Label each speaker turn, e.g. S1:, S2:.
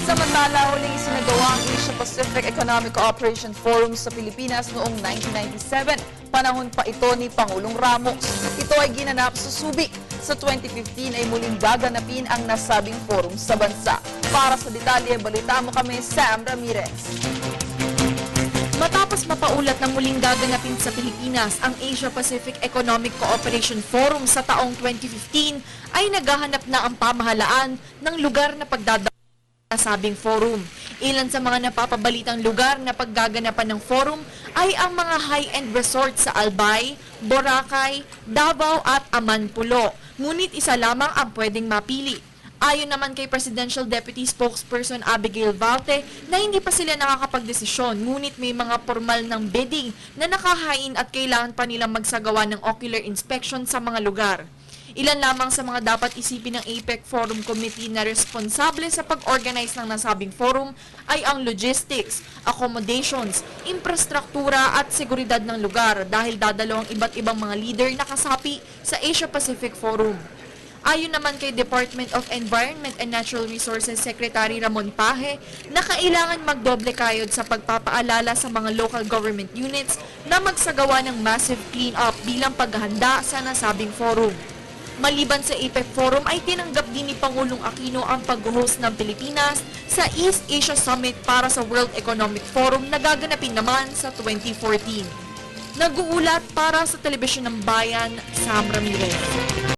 S1: Samantala, huling isinagawa ang Asia-Pacific Economic Cooperation Forum sa Pilipinas noong 1997. Panahon pa ito ni Pangulong Ramos. Ito ay ginanap sa Subic. Sa 2015 ay muling gaganapin ang nasabing forum sa bansa. Para sa detalye, balita mo kami, Sam Ramirez.
S2: Matapos mapaulat na muling gaganapin sa Pilipinas ang Asia-Pacific Economic Cooperation Forum sa taong 2015, ay naghahanap na ang pamahalaan ng lugar na pagdadaan sa nasabing forum. Ilan sa mga napapabalitang lugar na paggaganapan ng forum ay ang mga high-end resort sa Albay, Boracay, Davao at Amanpulo. Ngunit isa lamang ang pwedeng mapili. Ayon naman kay Presidential Deputy Spokesperson Abigail Valte na hindi pa sila nakakapagdesisyon, ngunit may mga formal ng bidding na nakahain at kailangan pa nilang magsagawa ng ocular inspection sa mga lugar. Ilan lamang sa mga dapat isipin ng APEC Forum Committee na responsable sa pag-organize ng nasabing forum ay ang logistics, accommodations, infrastruktura at seguridad ng lugar dahil dadalo ang iba't ibang mga leader na kasapi sa Asia-Pacific Forum. Ayon naman kay Department of Environment and Natural Resources Secretary Ramon Paje na kailangan magdoble kayod sa pagpapaalala sa mga local government units na magsagawa ng massive clean-up bilang paghahanda sa nasabing forum. Maliban sa APEC Forum ay tinanggap din ni Pangulong Aquino ang pag-host ng Pilipinas sa East Asia Summit para sa World Economic Forum na gaganapin naman sa 2014. Nag-uulat para sa Telebisyon ng Bayan, Sam Ramirez.